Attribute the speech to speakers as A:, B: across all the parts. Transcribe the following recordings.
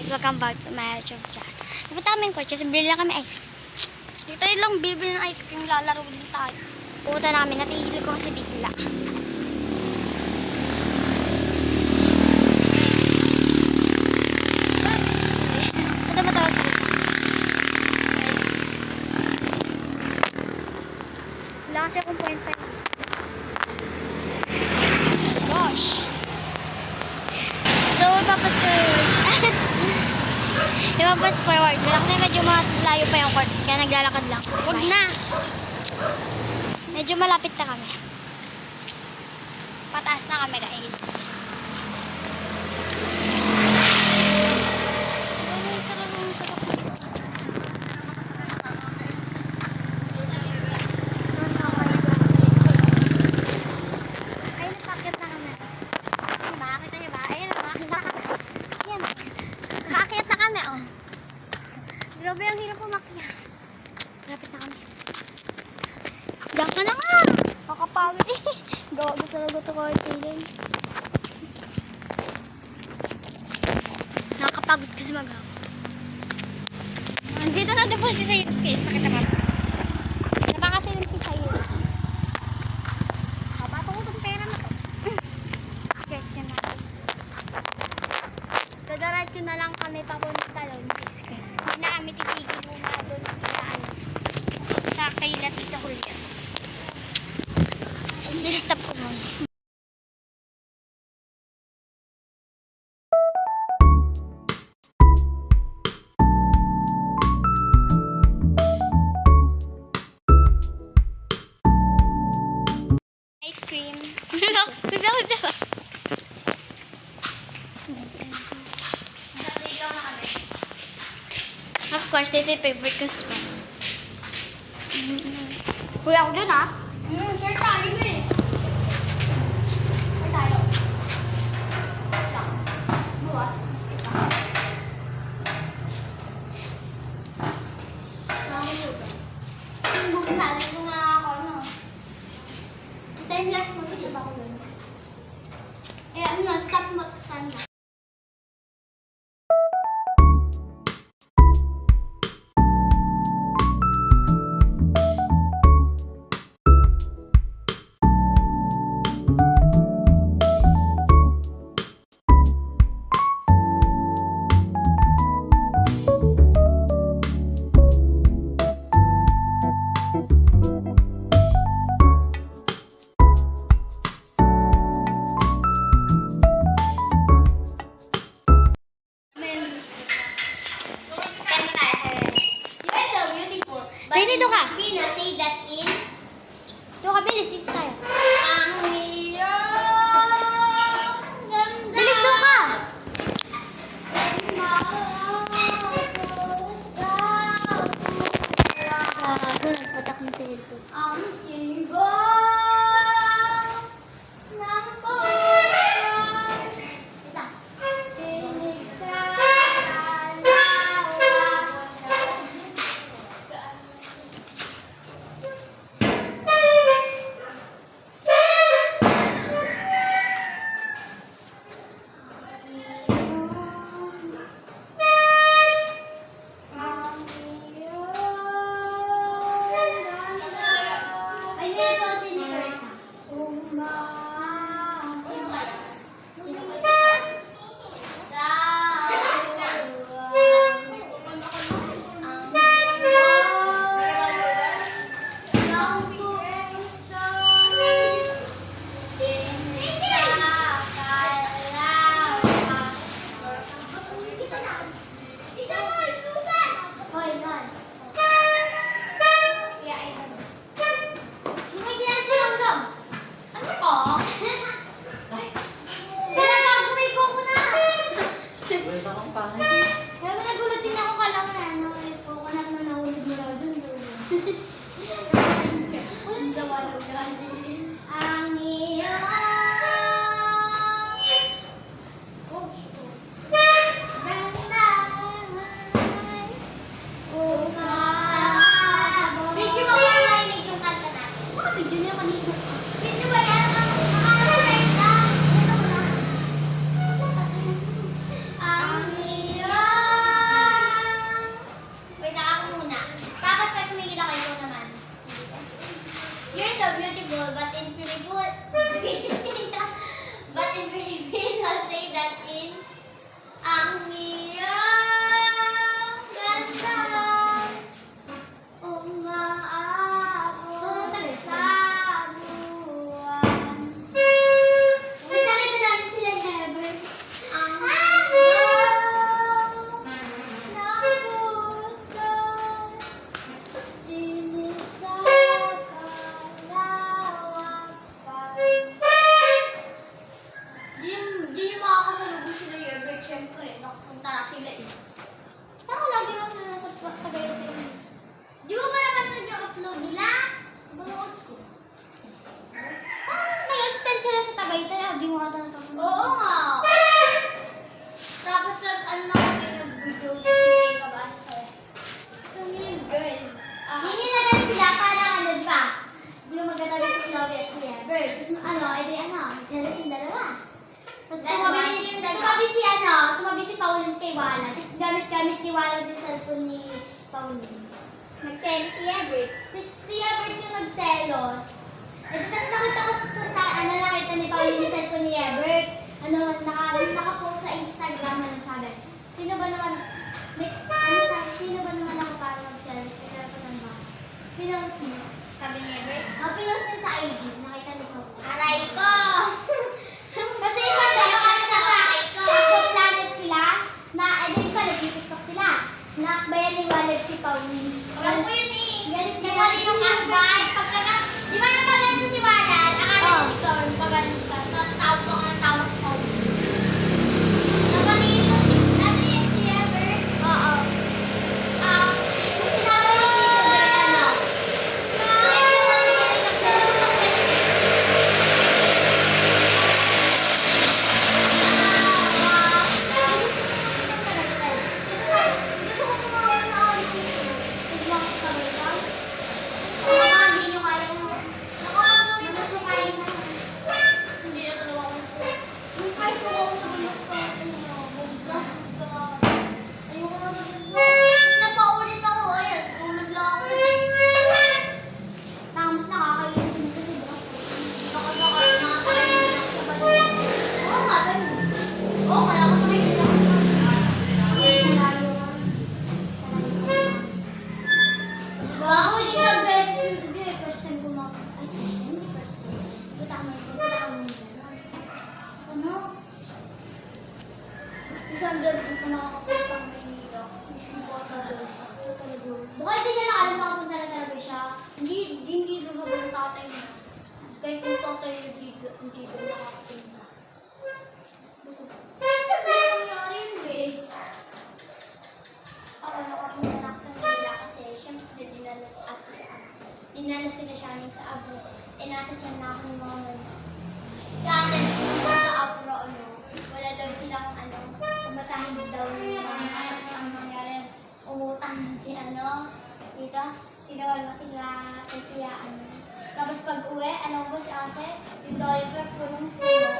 A: Welcome back to my YouTube channel. Napunta kami yung coach kasi bili lang kami ice cream. Dito lang bibili ng ice cream, lalaro din tayo. Pumunta na kami, natigil ko kasi bigla. Ito ba tayo sa wala kasi akong 0.5. Gosh! So, ipapas forward. Kasi medyo malayo pa yung court. Kaya naglalakad lang. Huwag na! Medyo malapit na kami. Pataas na kami guys. Ayun, napakit na kami. Diba? Kita niyo ba? Ayun, ayan. Nakaakyat na kami, oh. Grabe, ang hirap umakyat. Malapit na kami. Diyan ka na nga! Kakapawid eh. Gawa talaga ito kahit kailan. Nakakapagod kasi mag-hawak. Nandito na din po si Sayus guys. Pakita mo. Napakasilin si Sayus. Pato ko itong pera na to. Guys, yan natin. Dadaratyo na lang kami papunta doon. Hindi na kami titigil muna doon sa kaila Tita Julia. Still stop ko muna. Ice cream. Of course, dito yung favorite ko spot. Huli ako dun ah. Sure tayo eh. Sure tayo. Buwas. Bukas na. Dito nga ako ano. Time lapse mo. Ito ba ko dun? Eh ano, stop mo. Stand mo. Dito ka.
B: Pino, say that in.
A: Doon ka, bilis. Dito tayo.
B: Ang iyong ganda.
A: Bilis doon ka. Gago, nagpatak ng cellphone.
B: Ang tibok ng puso. Kita. Tinig sa eh. Saan ko lagi ako nasa Tagaytay? Di mo ba napanood yung upload nila? Banood ko.
A: Parang nag-extend sila sa Tagaytay. Di mo ata napapanood.
B: Oo nga. Tapos ano na kami nag-video yung sinay ka ba? Kami yung girl.
A: Hindi na ganun sila. Parang ano, di ba? Di mo magkatabi si Chloe at si Ever. Tapos jealous yung dalawa. Tapos tumabi si Pauline kay Wala. Tapos gamit-gamit ni Wala yung cellphone ni Pauline.
B: Nag-send si Everett.
A: Si Ebert yung nagselos. Tapos nakita ko nakita ni Pauline yung cellphone ni Ebert. Nakapost sa Instagram, sabi, sino ba naman ako para magselos? Kaya pa ng ba? Pinost niya.
B: Sabi ni Everett.
A: Pinost niya sa IG. Nakita niya ko.
B: Aray ko!
A: Kasi isang dalawa siya sa Planet sila, na, din pa, nag-tiktok sila. Nakbayan ni Wallet si Pauline.
B: Alam ko yun eh.
A: Galit
B: Di ba yung akbay? Di ba yung pagano si Walan? Akala
A: Oo.
B: ni Ikaw, yung pagano ka. Tawag ko ang tawag ko. Napaningin ko si Everett.
A: Oo.
B: Sinabi ni Brianna.
A: Gusto ko kumawa na siglang sa Tagaytay. Baka hindi nyo kaya mo.
B: Nakakagawin mo
A: Gusto kaya na.
B: Hindi na talaga ako.
A: Yung price ko ako nabulok ko. Ayoko na nabulok.
B: Napaulit ako. Ayan, tulog lang ako.
A: Tapos nakakainin din kasi bukas.
B: Nakakakain na ako sa balik.
A: Oo nga, ganun.
B: Oo, kaya ako nakikita ko.
A: Malayo nga.
B: Ako hindi sa best.
A: Hindi, first time ko hindi first time. Punta kami sa ano? Si Sander, hindi ko nakakapunta ng Maynila. Gusto ko talaga siya. Baka hindi niya nakalam nakapunta na talaga siya. Hindi doon ba yung tatay niya? Kaya kung tatay niya, hindi doon nakapunta.
B: Ano nangyari yun eh?
A: Ako nakapunta na ako sa Manila kasi syempre dinala sila siya sa Abu. Nasa tiyan na ako ng mga
B: Sa atin,
A: sa Abu, wala daw silang pumasahin daw yung mga ang nangyari. Umutang si dito, sila kaya Tapos pag uwi, alam mo si ate, yung dollar punong-puno.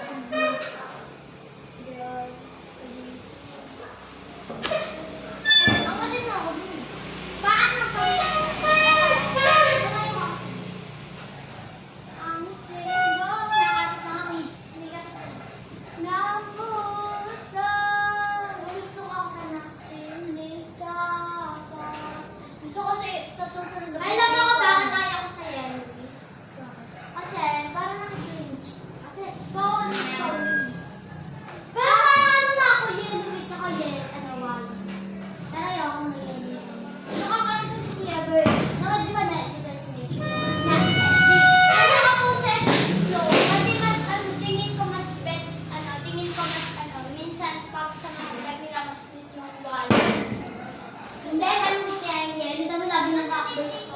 B: ang matin na ako.
A: Paano pa yan? Ang sebo, nakakit na kami. Napusa, gusto ko ako sa nakinig
B: Gusto ko sa susunod.
A: Ay, alam mo ko bakit ayaw ko sa Yellow? Kasi, parang nang-cringe. Kasi, bawal na Pauline. Pero parang na ako, Yellow, tsaka Wally. Pero ayaw akong mag-Yellow. Nakakalit kasi si Ever. Di ba na-destination?
B: Ano ako po sa flow? Kasi mas, tingin ko mas minsan pag sa mga vlog nila mas sweet yung wall.
A: Hindi, mas sweet kaya Yellow. Dami labi ng kakboys